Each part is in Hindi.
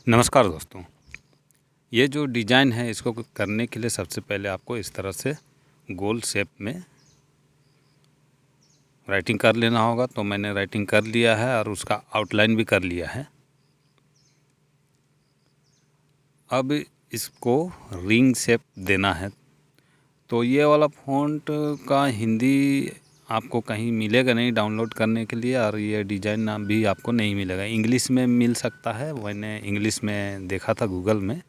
नमस्कार दोस्तों। ये जो डिज़ाइन है इसको करने के लिए सबसे पहले आपको इस तरह से गोल शेप में राइटिंग कर लेना होगा। तो मैंने राइटिंग कर लिया है और उसका आउटलाइन भी कर लिया है। अब इसको रिंग शेप देना है। तो ये वाला फ़ॉन्ट का हिंदी आपको कहीं मिलेगा नहीं डाउनलोड करने के लिए, और ये डिज़ाइन नाम भी आपको नहीं मिलेगा। इंग्लिश में मिल सकता है, मैंने इंग्लिश में देखा था गूगल में,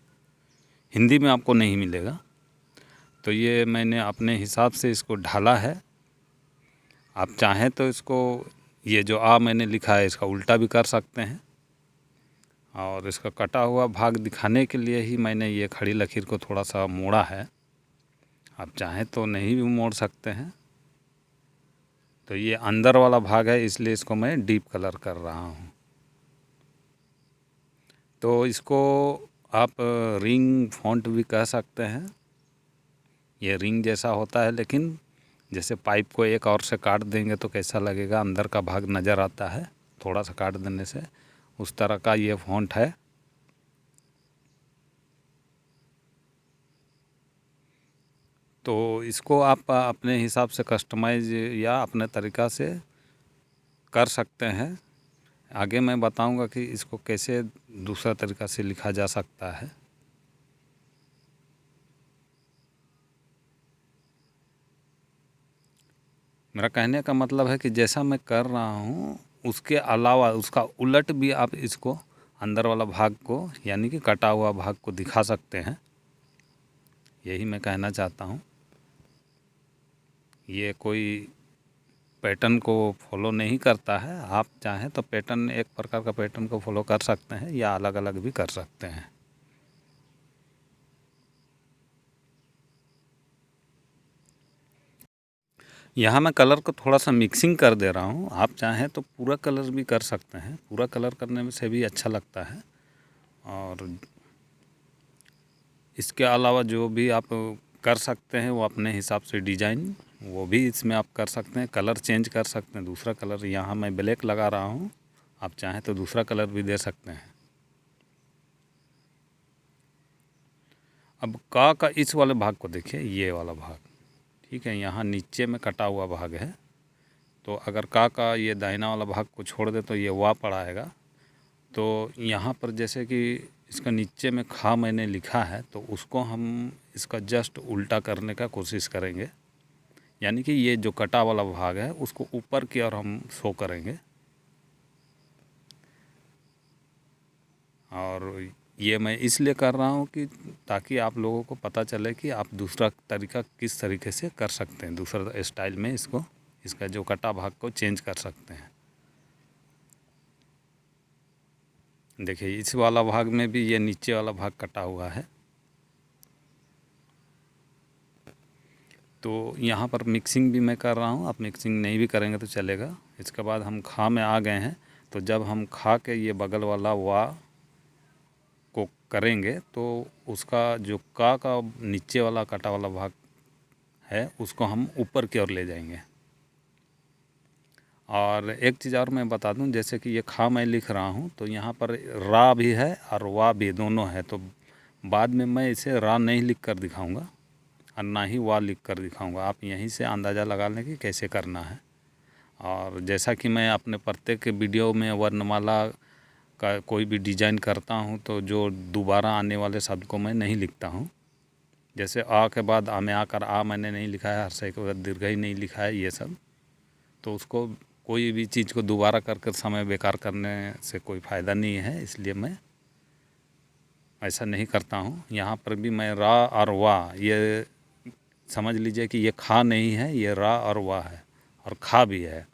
हिंदी में आपको नहीं मिलेगा। तो ये मैंने अपने हिसाब से इसको ढाला है। आप चाहें तो इसको, ये जो मैंने लिखा है इसका उल्टा भी कर सकते हैं, और इसका कटा हुआ भाग दिखाने के लिए ही मैंने ये खड़ी लकीर को थोड़ा सा मोड़ा है। आप चाहें तो नहीं भी मोड़ सकते हैं। तो ये अंदर वाला भाग है, इसलिए इसको मैं डीप कलर कर रहा हूँ। तो इसको आप रिंग फॉन्ट भी कह सकते हैं। ये रिंग जैसा होता है, लेकिन जैसे पाइप को एक और से काट देंगे तो कैसा लगेगा, अंदर का भाग नज़र आता है थोड़ा सा काट देने से, उस तरह का ये फॉन्ट है। तो इसको आप अपने हिसाब से कस्टमाइज या अपने तरीक़ा से कर सकते हैं। आगे मैं बताऊंगा कि इसको कैसे दूसरा तरीक़ा से लिखा जा सकता है। मेरा कहने का मतलब है कि जैसा मैं कर रहा हूँ उसके अलावा उसका उलट भी आप इसको अंदर वाला भाग को, यानी कि कटा हुआ भाग को दिखा सकते हैं। यही मैं कहना चाहता हूँ। ये कोई पैटर्न को फॉलो नहीं करता है। आप चाहें तो पैटर्न, एक प्रकार का पैटर्न को फॉलो कर सकते हैं या अलग अलग भी कर सकते हैं। यहाँ मैं कलर को थोड़ा सा मिक्सिंग कर दे रहा हूँ। आप चाहें तो पूरा कलर भी कर सकते हैं, पूरा कलर करने में से भी अच्छा लगता है। और इसके अलावा जो भी आप कर सकते हैं वो अपने हिसाब से डिज़ाइन, वो भी इसमें आप कर सकते हैं। कलर चेंज कर सकते हैं, दूसरा कलर, यहाँ मैं ब्लैक लगा रहा हूँ, आप चाहें तो दूसरा कलर भी दे सकते हैं। अब का इस वाले भाग को देखिए, ये वाला भाग, ठीक है, यहाँ नीचे में कटा हुआ भाग है। तो अगर का ये दाहिना वाला भाग को छोड़ दे तो ये वाह पड़ाएगा। तो यहाँ पर जैसे कि इसका नीचे में खा मैंने लिखा है, तो उसको हम इसका जस्ट उल्टा करने का कोशिश करेंगे। यानी कि ये जो कटा वाला भाग है उसको ऊपर की ओर हम शो करेंगे। और ये मैं इसलिए कर रहा हूँ कि ताकि आप लोगों को पता चले कि आप दूसरा तरीका किस तरीके से कर सकते हैं, दूसरा स्टाइल में इसको, इसका जो कटा भाग को चेंज कर सकते हैं। देखिए इस वाला भाग में भी ये नीचे वाला भाग कटा हुआ है। तो यहाँ पर मिक्सिंग भी मैं कर रहा हूँ, आप मिक्सिंग नहीं भी करेंगे तो चलेगा। इसके बाद हम खा में आ गए हैं। तो जब हम खा के ये बगल वाला वाह को करेंगे तो उसका जो का नीचे वाला कटा वाला भाग है उसको हम ऊपर की ओर ले जाएंगे। और एक चीज़ और मैं बता दूं, जैसे कि ये खा मैं लिख रहा हूं तो यहाँ पर रा भी है और वाह भी, दोनों है। तो बाद में मैं इसे रा नहीं लिख कर दिखाऊंगा और ना ही वाह लिख कर दिखाऊंगा। आप यहीं से अंदाज़ा लगा लें कि कैसे करना है। और जैसा कि मैं अपने प्रत्येक वीडियो में वर्णमाला का कोई भी डिज़ाइन करता हूं तो जो दोबारा आने वाले शब्द को मैं नहीं लिखता हूं। जैसे आ के बाद आ में आकर आ मैंने नहीं लिखा है, हर्षई के बाद दीर्घ ही नहीं लिखा है, ये सब। तो उसको कोई भी चीज़ को दोबारा कर समय बेकार करने से कोई फ़ायदा नहीं है, इसलिए मैं ऐसा नहीं करता हूँ। यहाँ पर भी मैं रा और वाह, ये समझ लीजिए कि ये खा नहीं है, ये रा और वाह है, और खा भी है।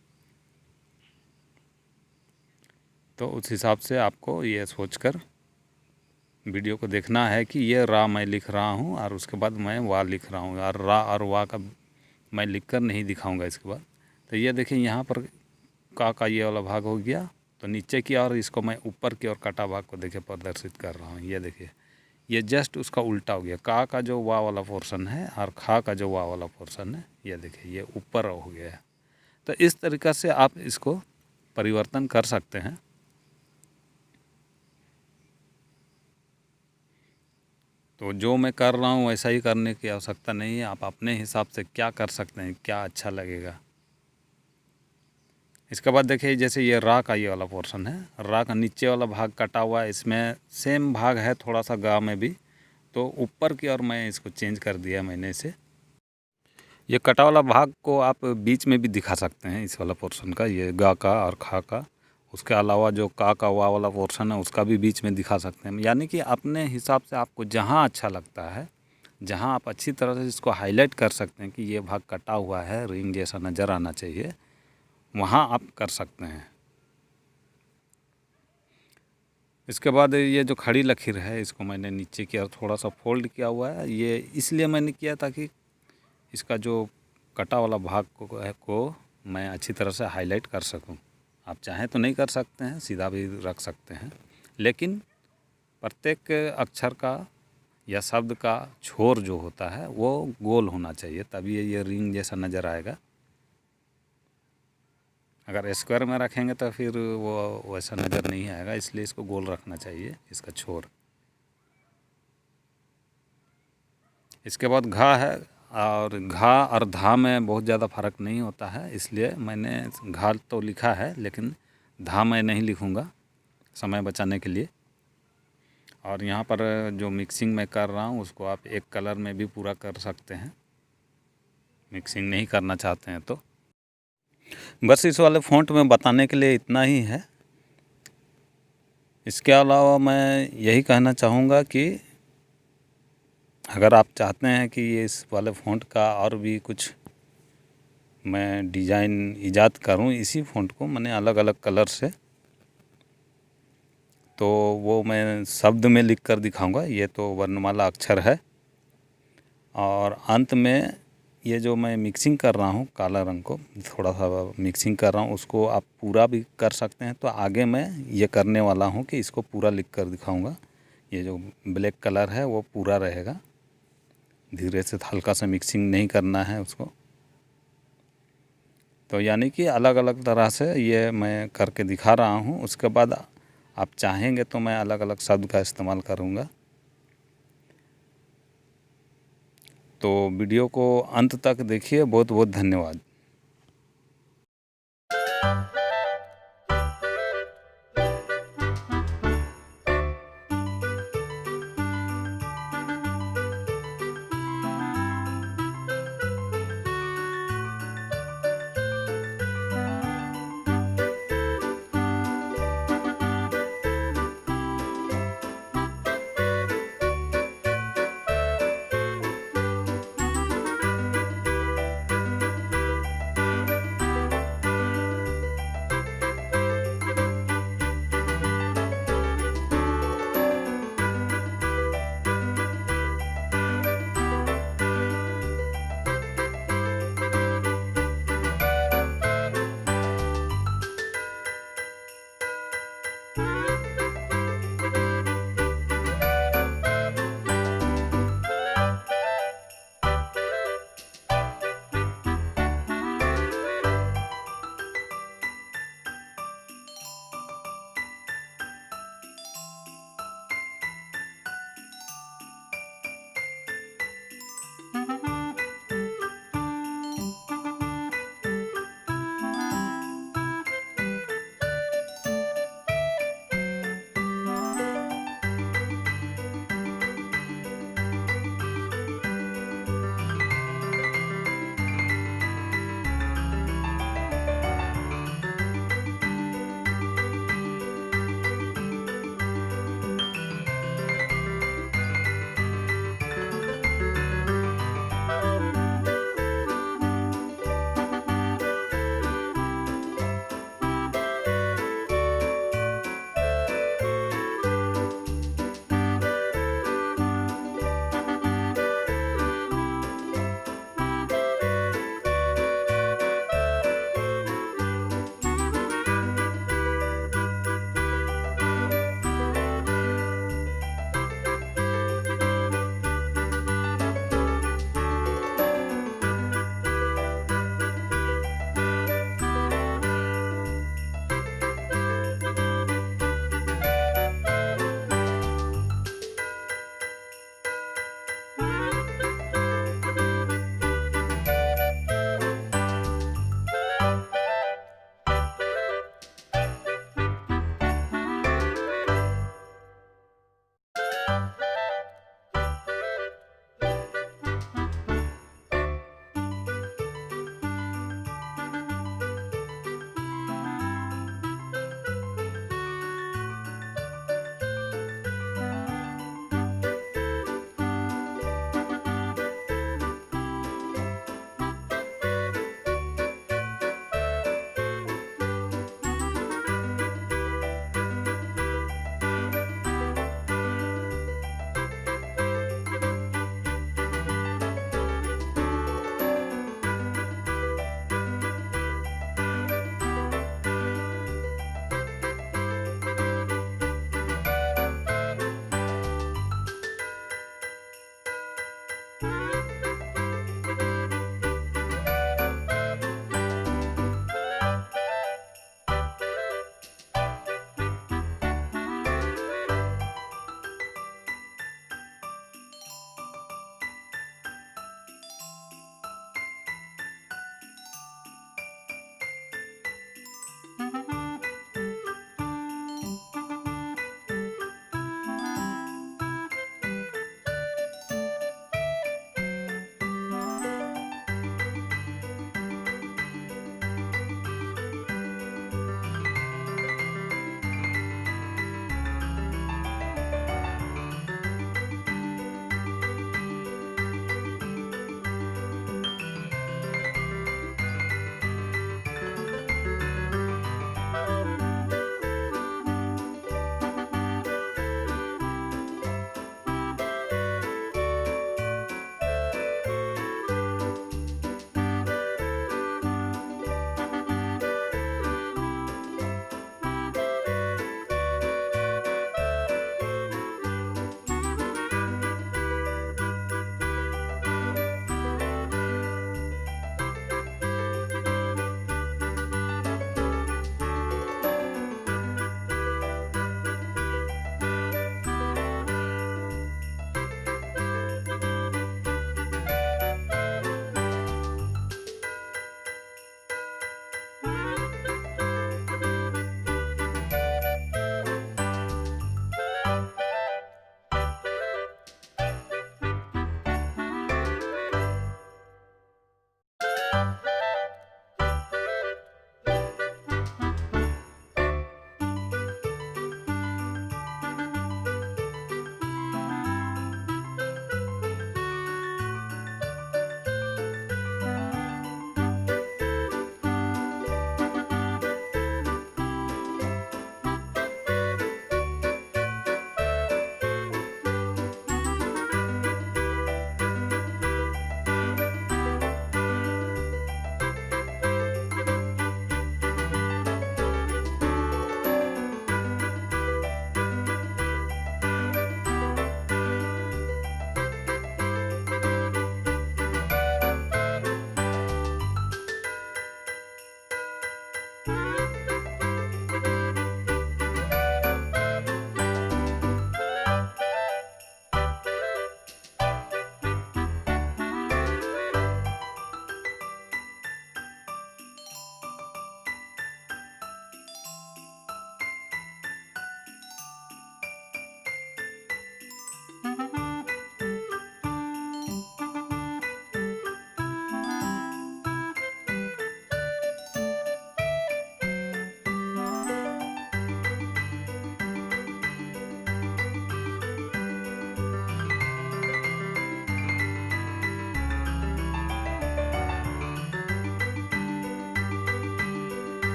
तो उस हिसाब से आपको ये सोचकर वीडियो को देखना है कि ये रा मैं लिख रहा हूँ और उसके बाद मैं वाह लिख रहा हूँ, और रा और वाह का मैं लिखकर नहीं दिखाऊंगा इसके बाद। तो ये देखिए यहाँ पर का ये वाला भाग हो गया। तो नीचे की ओर इसको मैं ऊपर की ओर कटा भाग को देखिए प्रदर्शित कर रहा हूँ। ये देखिए ये जस्ट उसका उल्टा हो गया। का जो वाह वाला पोर्शन है और खा का जो वाह वाला पोर्शन है, ये देखिए ये ऊपर हो गया है। तो इस तरीक़ा से आप इसको परिवर्तन कर सकते हैं। तो जो मैं कर रहा हूँ वैसा ही करने की आवश्यकता नहीं है। आप अपने हिसाब से क्या कर सकते हैं, क्या अच्छा लगेगा। इसके बाद देखिए जैसे ये रा का ये वाला पोर्शन है, रा का नीचे वाला भाग कटा हुआ है, इसमें सेम भाग है थोड़ा सा गा में भी, तो ऊपर की ओर मैं इसको चेंज कर दिया मैंने इसे। ये कटा वाला भाग को आप बीच में भी दिखा सकते हैं, इस वाला पोर्शन का, ये गा का और खा का। उसके अलावा जो का वा वाला पोर्शन है उसका भी बीच में दिखा सकते हैं। यानी कि अपने हिसाब से आपको जहाँ अच्छा लगता है, जहाँ आप अच्छी तरह से इसको हाईलाइट कर सकते हैं कि ये भाग कटा हुआ है, रिंग जैसा नज़र आना चाहिए, वहाँ आप कर सकते हैं। इसके बाद ये जो खड़ी लकीर है इसको मैंने नीचे की ओर थोड़ा सा फोल्ड किया हुआ है। ये इसलिए मैंने किया ताकि इसका जो कटा वाला भाग को मैं अच्छी तरह से हाईलाइट कर सकूं। आप चाहें तो नहीं कर सकते हैं, सीधा भी रख सकते हैं, लेकिन प्रत्येक अक्षर का या शब्द का छोर जो होता है वो गोल होना चाहिए, तभी ये रिंग जैसा नज़र आएगा। अगर स्क्वायर में रखेंगे तो फिर वो वैसा नज़र नहीं आएगा, इसलिए इसको गोल रखना चाहिए, इसका छोर। इसके बाद घा है, और घा और धा में बहुत ज़्यादा फ़र्क नहीं होता है, इसलिए मैंने घा तो लिखा है लेकिन धा मैं नहीं लिखूँगा समय बचाने के लिए। और यहाँ पर जो मिक्सिंग मैं कर रहा हूँ उसको आप एक कलर में भी पूरा कर सकते हैं, मिक्सिंग नहीं करना चाहते हैं तो। बस इस वाले फ़ॉन्ट में बताने के लिए इतना ही है। इसके अलावा मैं यही कहना चाहूँगा कि अगर आप चाहते हैं कि ये इस वाले फ़ॉन्ट का और भी कुछ मैं डिज़ाइन ईजाद करूं, इसी फ़ॉन्ट को मैंने अलग अलग कलर से, तो वो मैं शब्द में लिख कर दिखाऊंगा। ये तो वर्णमाला अक्षर है, और अंत में ये जो मैं मिक्सिंग कर रहा हूँ, काला रंग को थोड़ा सा मिक्सिंग कर रहा हूँ, उसको आप पूरा भी कर सकते हैं। तो आगे मैं ये करने वाला हूँ कि इसको पूरा लिख कर दिखाऊंगा। ये जो ब्लैक कलर है वो पूरा रहेगा, धीरे से हल्का सा मिक्सिंग नहीं करना है उसको। तो यानी कि अलग अलग तरह से ये मैं करके दिखा रहा हूँ। उसके बाद आप चाहेंगे तो मैं अलग अलग शब्द का इस्तेमाल करूँगा। तो वीडियो को अंत तक देखिए। बहुत बहुत धन्यवाद।